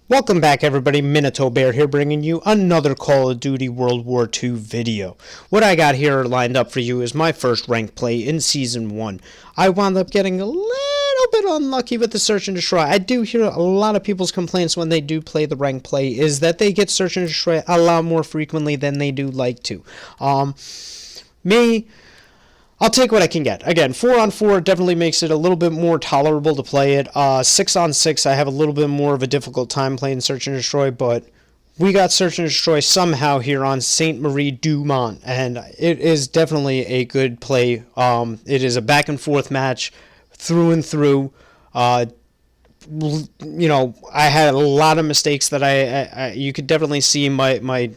Welcome back everybody, Minato Bear here bringing you another Call of Duty World War II video. What I got here lined up for you is my first rank play in Season 1. I wound up getting a little bit unlucky with the Search and Destroy. I do hear a lot of people's complaints when they do play the rank play is that they get Search and Destroy a lot more frequently than they do like to. I'll take what I can get. Again, 4-on-4 definitely makes it a little bit more tolerable to play it. 6-on-6, I have a little bit more of a difficult time playing Search and Destroy, but we got Search and Destroy somehow here on Saint Marie du Mont, and it is definitely a good play. It is a back-and-forth match through and through. I had a lot of mistakes that you could definitely see my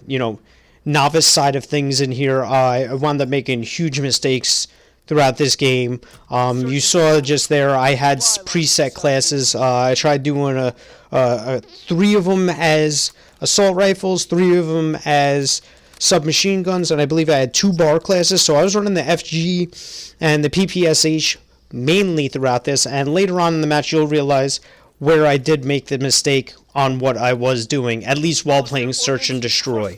novice side of things in here. I wound up making huge mistakes throughout this game. You saw just there I had preset classes. I tried doing 3 of them as assault rifles, 3 of them as submachine guns, and I believe I had 2 bar classes. So I was running the FG and the PPSH mainly throughout this, and later on in the match you'll realize where I did make the mistake on what I was doing, at least while playing Search and Destroy.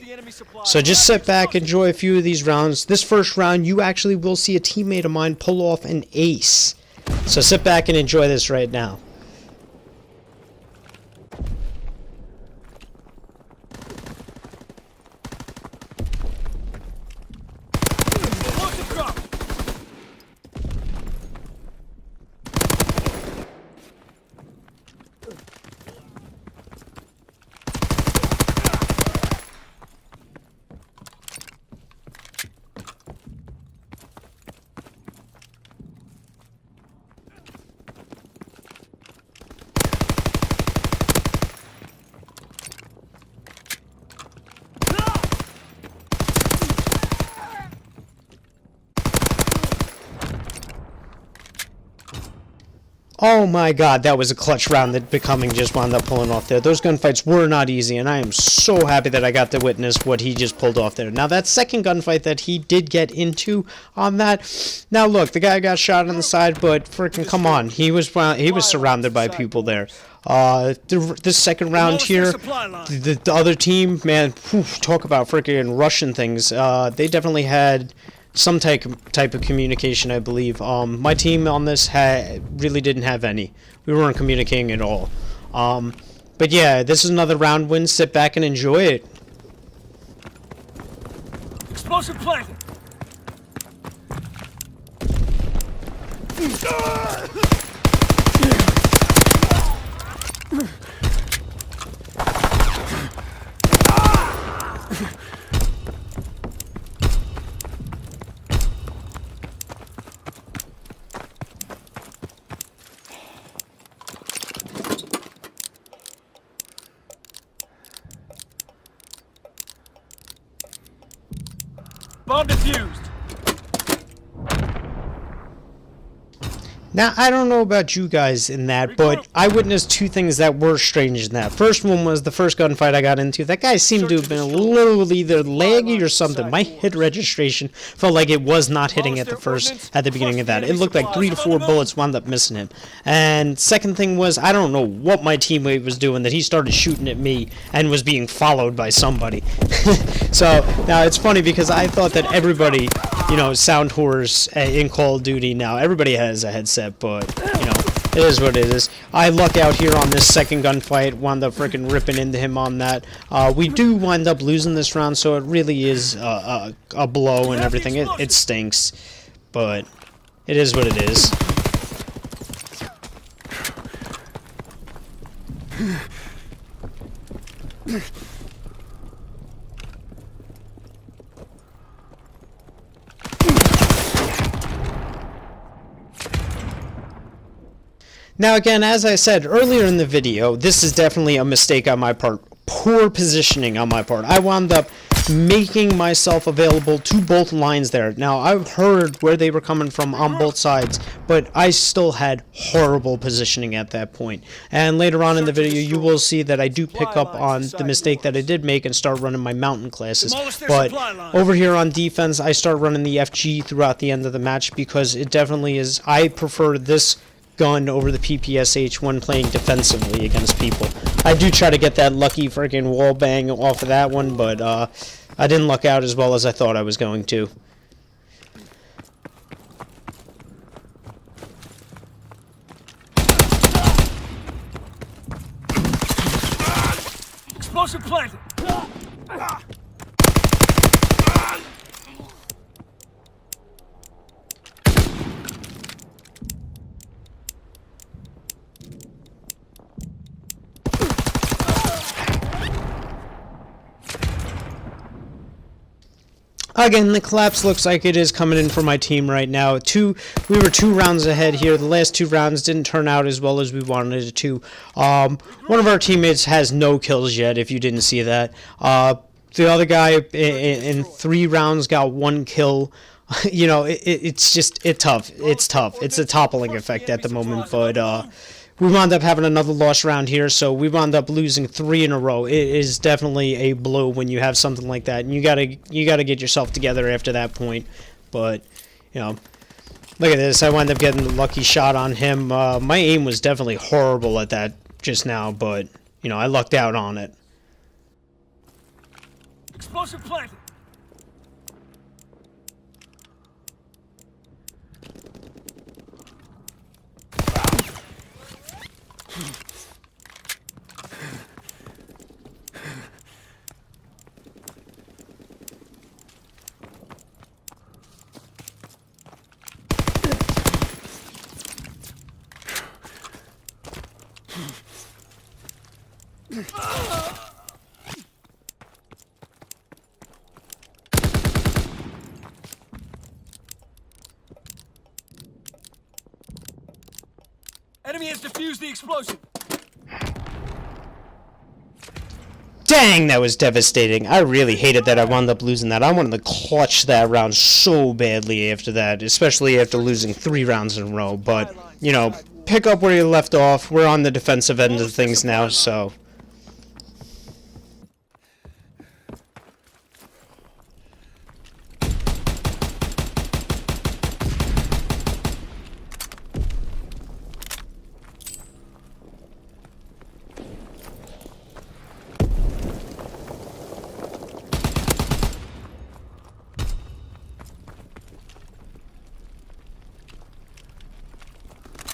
So just sit back, enjoy a few of these rounds. This first round, you actually will see a teammate of mine pull off an ace. So sit back and enjoy this right now. Oh my god, that was a clutch round that Becoming just wound up pulling off there. Those gunfights were not easy, and I am so happy that I got to witness what he just pulled off there. Now, that second gunfight that he did get into on that, now look, the guy got shot on the side, but freaking come on, he was surrounded by people there. The second round here, the other team, man, talk about freaking Russian things. They definitely had some type of communication, I believe. My team on this really didn't have any. We weren't communicating at all. But yeah, this is another round win. Sit back and enjoy it. Explosive planted. Bomb defused. Now, I don't know about you guys in that, but I witnessed 2 things that were strange in that. First one was the first gunfight I got into. That guy seemed to have been a little either laggy or something. My hit registration felt like it was not hitting at the beginning of that. It looked like 3 to 4 bullets wound up missing him. And second thing was, I don't know what my teammate was doing, that he started shooting at me and was being followed by somebody. So, now it's funny because I thought that everybody, sound whores in Call of Duty now, everybody has a headset, but, it is what it is. I luck out here on this second gunfight, wound up freaking ripping into him on that. We do wind up losing this round, so it really is a blow and everything. It stinks, but it is what it is. Now again, as I said earlier in the video, this is definitely a mistake on my part. Poor positioning on my part. I wound up making myself available to both lines there. Now, I've heard where they were coming from on both sides, but I still had horrible positioning at that point. And later on in the video, you will see that I do pick up on the mistake that I did make and start running my mountain classes. But over here on defense, I start running the FG throughout the end of the match because it definitely is, I prefer this gun over the PPSH when playing defensively against people. I do try to get that lucky freaking wall bang off of that one, but I didn't luck out as well as I thought I was going to. Explosive planted. Again, the collapse looks like it is coming in for my team right now. We were 2 rounds ahead here. The last 2 rounds didn't turn out as well as we wanted it to. One of our teammates has no kills yet, if you didn't see that. The other guy in 3 rounds got 1 kill. You know, it's tough. It's tough. It's a toppling effect at the moment, but we wound up having another loss round here, so we wound up losing 3 in a row. It is definitely a blow when you have something like that, and you gotta get yourself together after that point. But you know, look at this. I wound up getting the lucky shot on him. My aim was definitely horrible at that just now, but you know, I lucked out on it. Explosive planted. Enemy has defused the explosive. Dang, that was devastating. I really hated that I wound up losing that. I wanted to clutch that round so badly after that, especially after losing 3 rounds in a row. But, you know, pick up where you left off. We're on the defensive end of things now, so...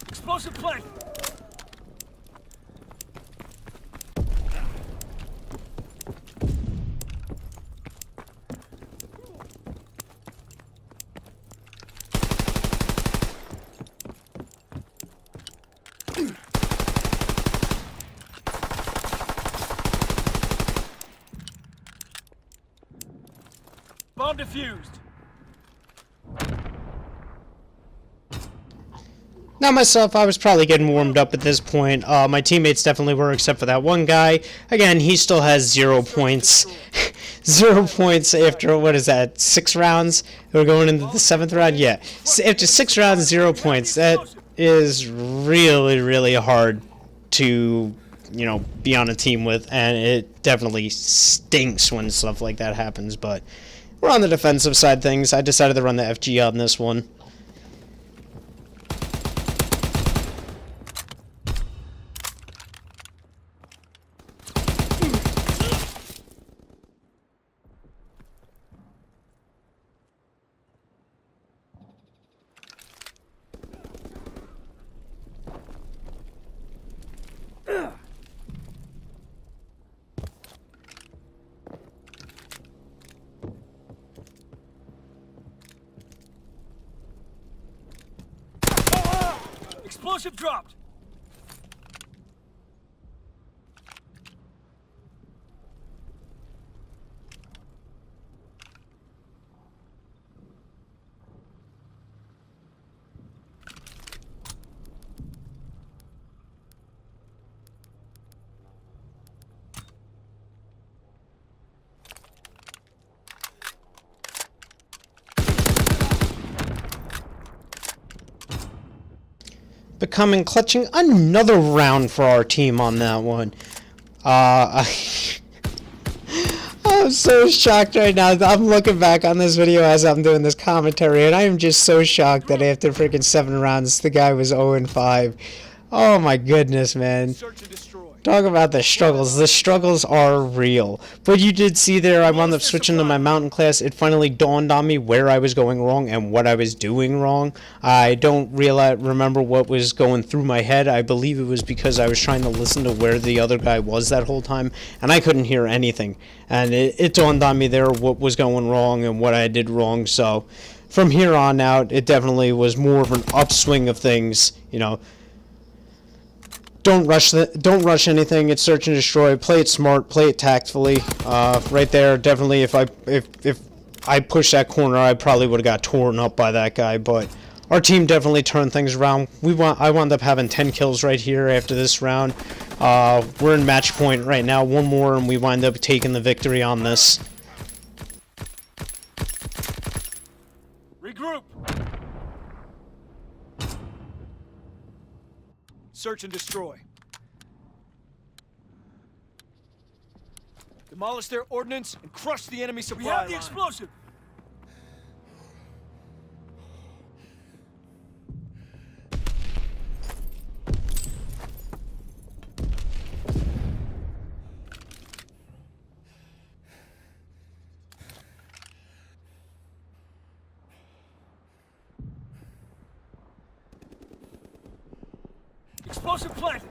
Explosive planted. Bomb defused. Now myself, I was probably getting warmed up at this point. My teammates definitely were, except for that one guy. Again, he still has 0 points. 0 points after, what is that, 6 rounds? We're going into the 7th round? Yeah. After 6 rounds, 0 points. That is really, really hard to, you know, be on a team with. And it definitely stinks when stuff like that happens. But we're on the defensive side things. I decided to run the FG on this one. Explosive dropped. Becoming clutching another round for our team on that one. I I'm so shocked right now. I'm looking back on this video as I'm doing this commentary, and I am just so shocked that after freaking 7 rounds, the guy was 0-5. Oh my goodness, man. Search and destroy. Talk about the struggles. The struggles are real. But you did see there, I wound up switching to my mountain class. It finally dawned on me where I was going wrong and what I was doing wrong. I don't remember what was going through my head. I believe it was because I was trying to listen to where the other guy was that whole time, and I couldn't hear anything. And it dawned on me there what was going wrong and what I did wrong. So from here on out, it definitely was more of an upswing of things, you know. Don't rush anything. It's search and destroy. Play it smart. Play it tactfully. Right there, definitely. If I pushed that corner, I probably would have got torn up by that guy. But our team definitely turned things around. I wound up having 10 kills right here after this round. We're in match point right now. One more, and we wind up taking the victory on this. Regroup. Search and destroy. Demolish their ordnance and crush the enemy supply line. We have the explosive. Explosive planted.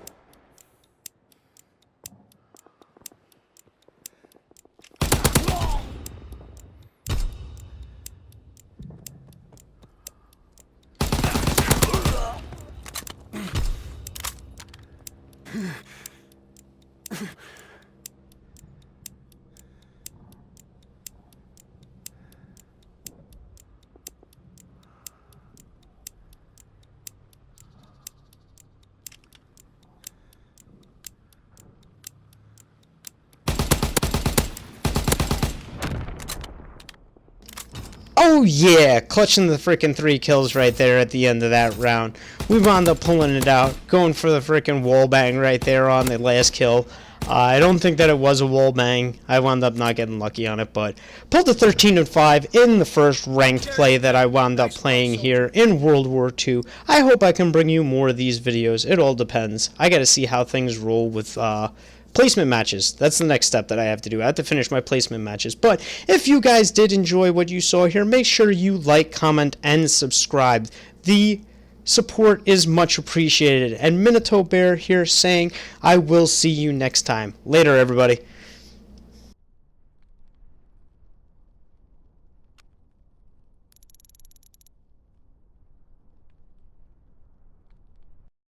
Oh yeah, clutching the freaking 3 kills right there at the end of that round. We wound up pulling it out, going for the freaking wall bang right there on the last kill. I don't think that it was a wall bang. I wound up not getting lucky on it, but pulled a 13-5 in the first ranked play that I wound up playing here in World War II. I hope I can bring you more of these videos. It all depends. I gotta see how things roll with placement matches. That's the next step that I have to do. I have to finish my placement matches. But if you guys did enjoy what you saw here, make sure you like, comment, and subscribe. The support is much appreciated. And Minato Bear here saying, I will see you next time. Later, everybody.